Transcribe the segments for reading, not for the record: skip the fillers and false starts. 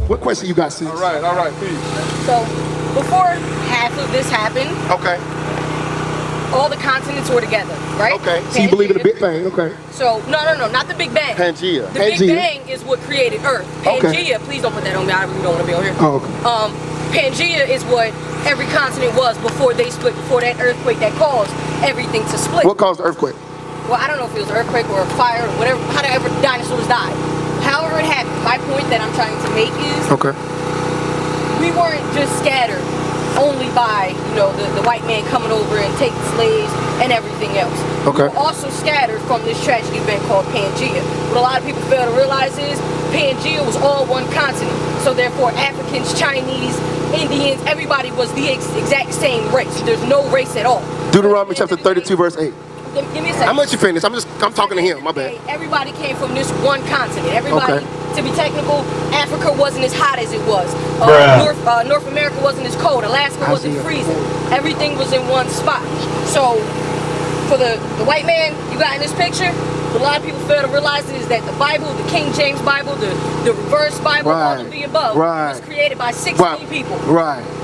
What question you got, sis? All right, peace. So, before half of this happened, Okay. all the continents were together, right? Okay. So you believe in the Big Bang? Okay. So, no, not the Big Bang. Pangaea. The Big Bang is what created Earth. Pangaea, please don't put that on me. I really don't want to be on here. Oh, okay. Pangea is what every continent was before they split, before that earthquake that caused everything to split. What caused the earthquake? Well, I don't know if it was an earthquake or a fire or whatever, however dinosaurs died. However it happened, my point that I'm trying to make is we weren't just scattered only by, you know, the white man coming over and taking slaves and everything else. We were also scattered from this tragic event called Pangaea. What a lot of people fail to realize is Pangaea was all one continent. So therefore Africans, Chinese, Indians, everybody was the exact same race. There's no race at all. Deuteronomy chapter 32 verse 8. Give me a second. I'm let you finish. I'm talking to him. My bad. Everybody came from this one continent. Everybody, to be technical, Africa wasn't as hot as it was. North America wasn't as cold. Alaska wasn't freezing. Everything was in one spot. So, for the white man you got in this picture, what a lot of people fail to realize is that the Bible, the King James Bible, the reverse Bible, all of the above, was created by 16 people.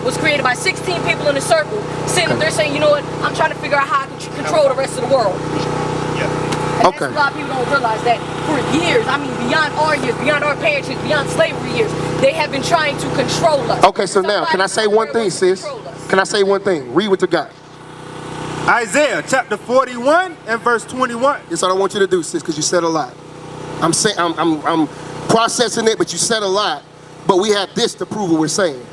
Was created by 16 people in a circle, sitting up there saying, you know what, I'm trying to figure out how I can control the rest of the world. And that's a lot of people don't realize that for years, I mean beyond our years, beyond our parents' years, beyond slavery years, they have been trying to control us. Okay, so now, can I say one thing, sis? Can I say one thing? Read what you got. Isaiah chapter 41 and verse 21. That's what I want you to do, sis, because you said a lot. I'm saying I'm processing it, but you said a lot. But we have this to prove what we're saying.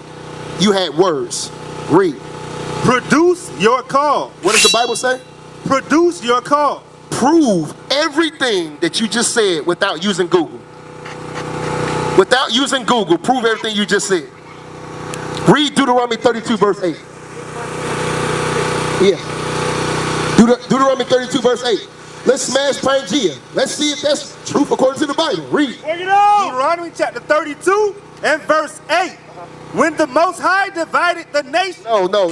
You had words. Read. Produce your cause. What does the Bible say? Produce your cause. Prove everything that you just said without using Google. Without using Google, prove everything you just said. Read Deuteronomy 32 verse 8. Yeah. Deuteronomy 32 verse 8. Let's smash Pangaea. Let's see if that's truth according to the Bible. Read. Deuteronomy chapter 32 and verse 8. When the Most High divided the nation. No.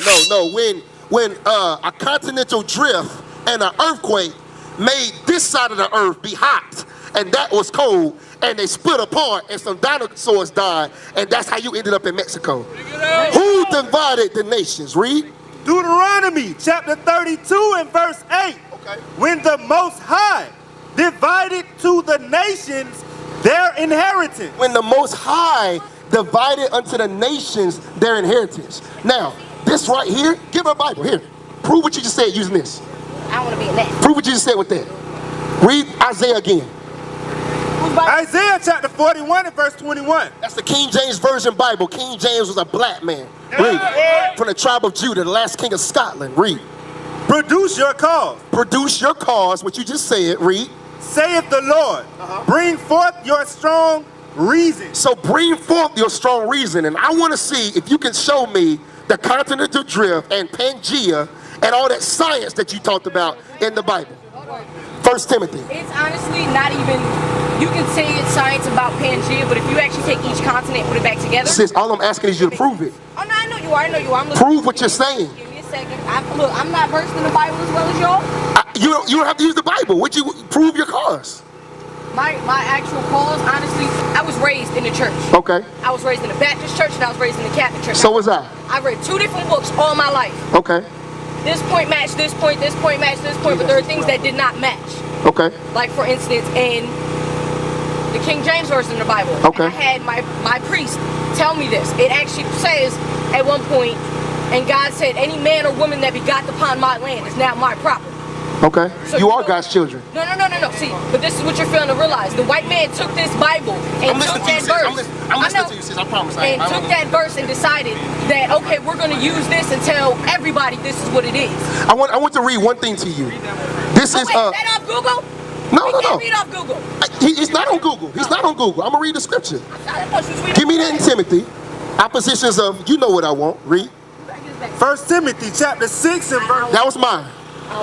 When a continental drift and an earthquake made this side of the earth be hot and that was cold, and they split apart and some dinosaurs died, and that's how you ended up in Mexico. Who divided the nations? Read. Deuteronomy chapter 32 and verse 8. When the Most High divided to the nations their inheritance. When the Most High divided unto the nations their inheritance. Now, this right here, give her a Bible. Here, prove what you just said using this. I want to be in that. Prove what you just said with that. Read Isaiah again. Isaiah chapter 41 and verse 21. That's the King James Version Bible. King James was a black man. Read. From the tribe of Judah, the last king of Scotland. Read. Produce your cause. Produce your cause, what you just said. Read. Saith the Lord, bring forth your strong reason. So bring forth your strong reason. And I want to see if you can show me the continental drift and Pangaea and all that science that you talked about in the Bible. 1 Timothy. It's honestly not even, you can say it's science about Pangaea, but if you actually take each continent and put it back together. Sis, all I'm asking is you to prove it. Oh, no, I know you are. I'm prove what you're saying. Give me a second. Look, I'm not versed in the Bible as well as y'all. You don't have to use the Bible. Would you prove your cause? My actual cause, honestly, I was raised in the church. Okay. I was raised in the Baptist church and I was raised in the Catholic church. So was I. I read 2 different books all my life. Okay. This point matched this point, this point matched this point, but there are things that did not match. Okay. Like for instance, in the King James Version of the Bible, I had my priest tell me this. It actually says at one point, and God said, any man or woman that begot upon my land is now my property. Okay. So you are God's children. No. See, but this is what you're failing to realize. The white man took this Bible and took that verse. I'm listening to you, sis. I promise. And took that verse and decided that, okay, we're going to use this and tell everybody this is what it is. I want to read one thing to you. This is wait, is that off Google? No. Read off Google. He's not on Google. He's not on Google. I'm going to read the scripture. Give me that in Timothy. Oppositions of, you know what I want. Read. 1 Timothy chapter 6 and verse... That was mine.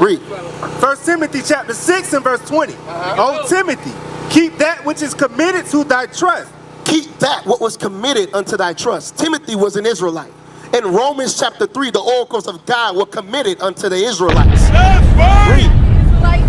Read. 1 Timothy chapter 6 and verse 20. O Timothy, keep that which is committed to thy trust. Keep that what was committed unto thy trust. Timothy was an Israelite. In Romans chapter 3, the oracles of God were committed unto the Israelites. Read.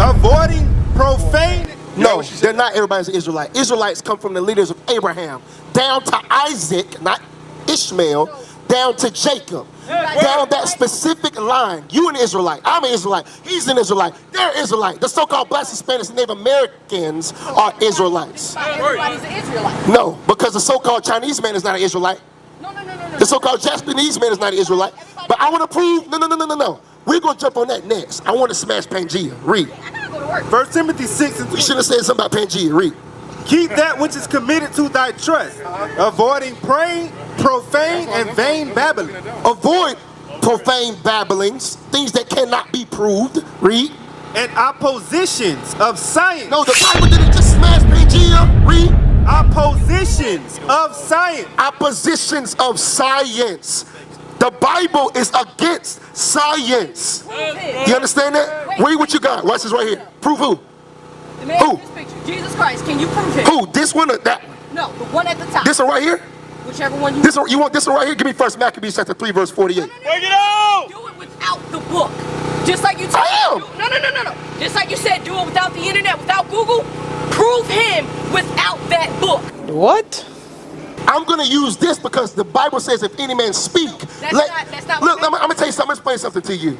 Avoiding profane No, they're not everybody's an Israelite. Israelites come from the leaders of Abraham, down to Isaac, not Ishmael, down to Jacob. Down that specific line. You an Israelite. I'm an Israelite. He's an Israelite. They're Israelite. The so-called Black, Hispanics, and Native Americans are Israelites. Everybody's an Israelite. No, because the so-called Chinese man is not an Israelite. No. The so-called Japanese man is not an Israelite. But I want to prove, no. We're going to jump on that next. I want to smash Pangaea. Read. I gotta go to work. 1 Timothy 6 and 2. You should have said something about Pangaea. Read. Keep that which is committed to thy trust, avoiding profane and vain babbling. Avoid profane babblings, things that cannot be proved. Read. And oppositions of science. No, the Bible didn't just smash Pangaea. Read. Oppositions of science. Oppositions of science. The Bible is against science. You understand that? Read what you got. Watch this right here. Prove who? The man in this picture, Jesus Christ. Can you prove him? Who? This one or that one? No, the one at the top. This one right here? Whichever one you This one, you want this one right here? Give me first Maccabees chapter 3 verse 48. No. Do it without the book. Just like you told I am. No. Just like you said, do it without the internet, without Google. Prove him without that book. What? I'm going to use this because the Bible says if any man speak. That's not Look, I'm going to tell you something. I'm going to explain something to you.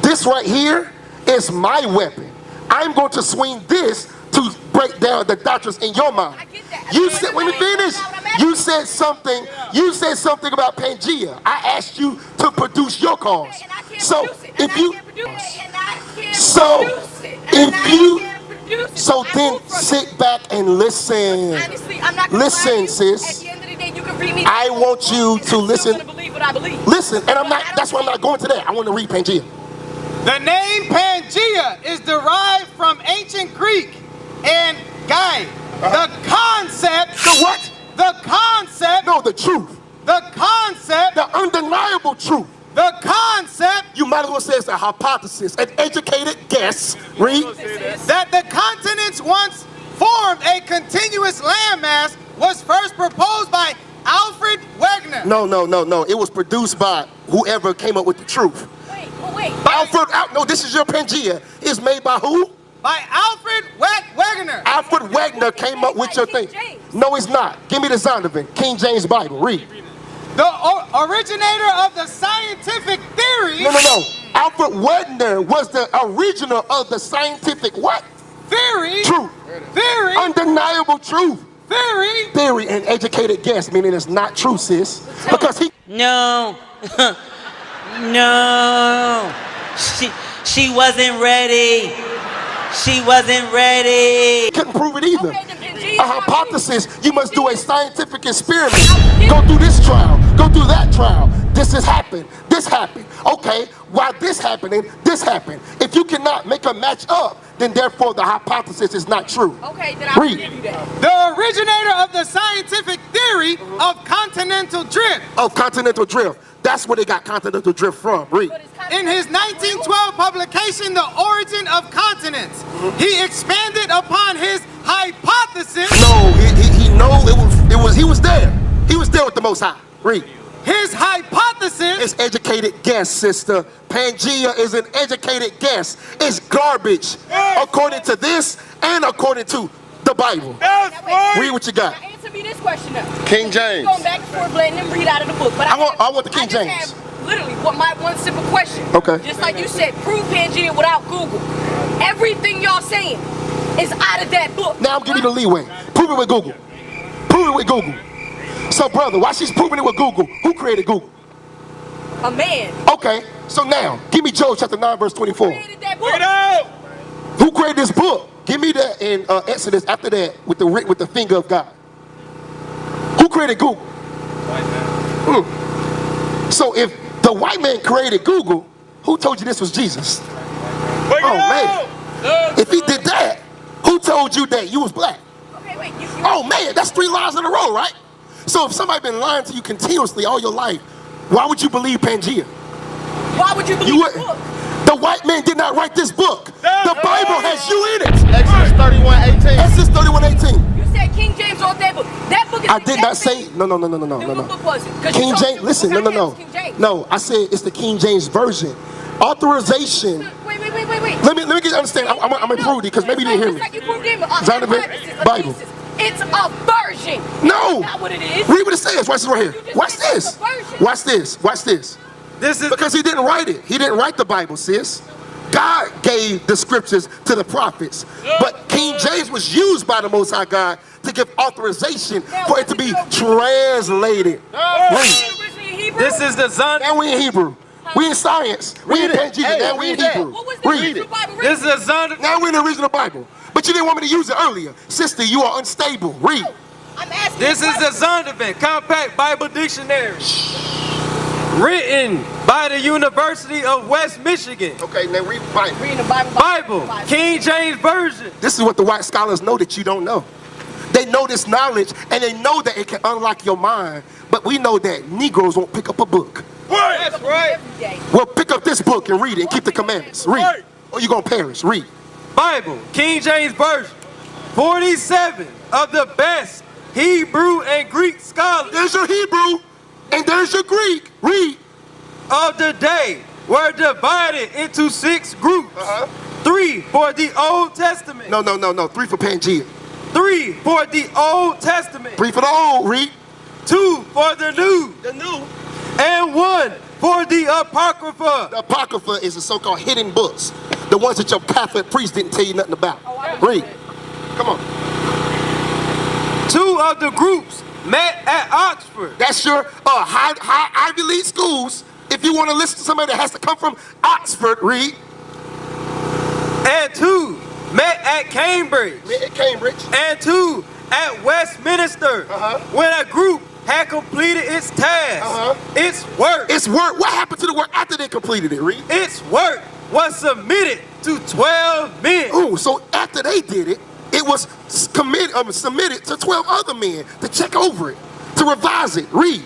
This right here is my weapon. I'm going to swing this to break down the doctrines in your mind. I get that. You said, let me finish. You said something. You said something about Pangaea. I asked you to produce your cause. Okay, and I can't So produce it, if you, then sit back and listen. Honestly, I'm not gonna Listen, lie to you. sis. At the end of the day, you can read me. I want you to listen. I'm still gonna believe what I believe. Listen, and I'm not. That's why I'm not going to that. I want to read Pangaea. The name Pangaea is derived from ancient Greek and Gaia. The concept. The what? The concept. No, the truth. The concept. The undeniable truth. The concept. You might as well say it's a hypothesis, an educated guess. Read. That the continents once formed a continuous landmass was first proposed by Alfred Wegener. No. It was produced by whoever came up with the truth. Wait. No, this is your Pangaea. It's made by who? By Alfred Wegener. Alfred Wegener came up with your thing. No, it's not. Give me the Zondervan, King James Bible. Read. The originator of the scientific theory. No. Alfred Wegener was the original of the scientific what? Theory. Truth. Theory. Undeniable truth. Theory. Theory and educated guess, meaning it's not true, sis. Because he. No. No. She wasn't ready. She wasn't ready. Couldn't prove it either. Okay, A hypothesis, you must do a scientific experiment. Go through this trial, go through that trial. This has happened, this happened. Okay, while this happening, this happened. If you cannot make a match up, then therefore the hypothesis is not true. Okay, then I'll give you that. The originator of the scientific theory of continental drift. Of continental drift. That's where they got continental drift from. Read. In his 1912 publication, The Origin of Continents, he expanded upon his hypothesis. No, he was there. He was there with the Most High. Read. His hypothesis is educated guess, sister. Pangaea is an educated guess. It's garbage, according to this and according to the Bible. Read what you got. Now answer me this question now. King James. Going back and forth, letting them read out of the book. But I want the King James. Have literally, what my one simple question. Okay. Just like you said, prove Pangaea without Google. Everything y'all saying is out of that book. Now I'm giving you the leeway. Prove it with Google. Prove it with Google. So, brother, while she's proving it with Google, who created Google? A man. Okay, so now, give me Job chapter 9, verse 24. Who created that book? Who created this book? Give me that in Exodus after that with the finger of God. Who created Google? White man. So if the white man created Google, who told you this was Jesus? Oh, man. If he did that, who told you that you was black? Okay, wait. Oh, man, that's 3 lies in a row, right? So if somebody been lying to you continuously all your life, why would you believe Pangaea? Why would you believe the book? The white man did not write this book. The Bible has you in it. Exodus 31:18. Exodus 31:18. You said King James wrote that book. That book is I did not say no. Then what book was it? 'Cause you King told James. me Listen, what no. King James. No, I said it's the King James version. Authorization. Wait. Let me get you to understand. I'm gonna prove it because maybe you didn't hear me. Like you proved it, Zondervan, Bible. It's a version. No. That's not what it is. Read what it says. Watch this right here. Watch this. Watch this. Watch this. This is Because he didn't write it. He didn't write the Bible, sis. God gave the scriptures to the prophets. But King James was used by the Most High God to give authorization for it to be translated. Read. this is the Zon. Now we in Hebrew. We in science. We in Pangaea. Now we in Hebrew. What was the original Bible? This is a Zon. Now we're in the original Bible. But you didn't want me to use it earlier. Sister, you are unstable. Read. I'm asking. This is the Zondervan Compact Bible Dictionary, written by the University of West Michigan. Okay, now read Bible. Reading the Bible. Bible, King James Version. This is what the white scholars know that you don't know. They know this knowledge, and they know that it can unlock your mind. But we know that Negroes won't pick up a book. That's right. Every day. Well, pick up this book and read it and keep the commandments. Read. Or you're going to perish. Read. Bible, King James Version. 47 of the best Hebrew and Greek scholars There's your Hebrew, and there's your Greek. Read. of the day were divided into 6 groups. 3 for the Old Testament. No. 3 for Pangaea. 3 for the Old Testament. 3 for the old. Read. 2 for the New. The new. And 1 for the Apocrypha. The Apocrypha is the so-called hidden books. The ones that your Catholic priest didn't tell you nothing about. Read. Come on. 2 of the groups met at Oxford. That's your high Ivy League schools. If you want to listen to somebody that has to come from Oxford, read. And 2 met at Cambridge. At Cambridge. And 2 at Westminster. When a group had completed its task. Its work. It's work. What happened to the work after they completed it, read? Its work was submitted to 12 men. Oh, so after they did it, it was submitted to 12 other men to check over it, to revise it. Read.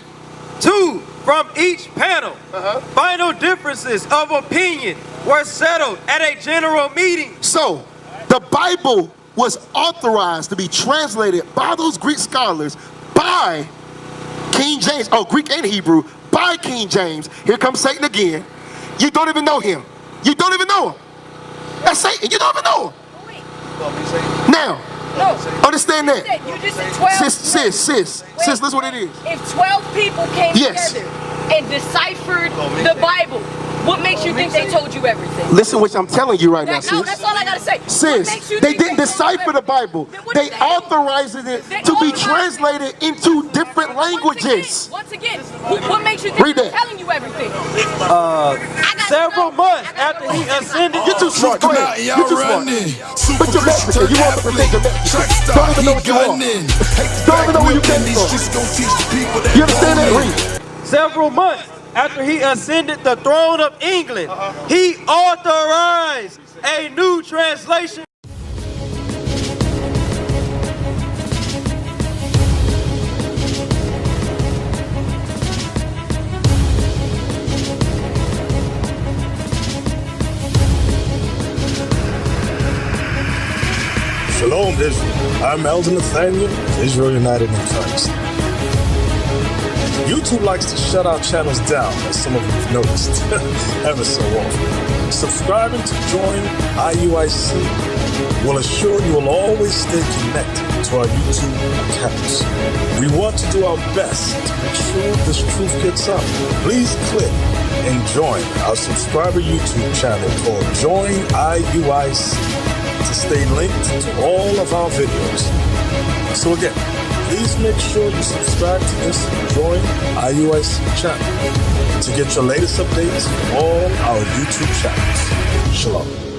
2 from each panel. Final differences of opinion were settled at a general meeting. So, the Bible was authorized to be translated by those Greek scholars by King James, Greek and Hebrew, by King James. Here comes Satan again. You don't even know him. You don't even know him. That's Satan. You don't even know him. Now, understand that. You just said 12. Sis, listen what it is. If 12 people came together and deciphered the Bible, what makes you think they told you everything? Listen what I'm telling you right now, sis. No, that's all I gotta say. Sis, they didn't decipher the Bible. They authorized it to be translated into different languages. Once again, what makes you think they're telling you everything? Several months after he ascended. You're too smart. Go ahead. You're too smart. But you're Mexican. You want to pretend you're Mexican. Don't even know what you are. Don't even know where you came from. You understand that? Read. Several months after he ascended the throne of England, he authorized a new translation. Shalom, Israel. I'm Elder Nathaniel, Israel United in Christ. YouTube likes to shut our channels down, as some of you have noticed, ever so often. Subscribing to join IUIC will assure you will always stay connected to our YouTube accounts. We want to do our best to make sure this truth gets out. Please click and join our subscriber YouTube channel called Join IUIC to stay linked to all of our videos. So again, please make sure you subscribe to this and join IUIC channel to get your latest updates from all our YouTube channels. Shalom.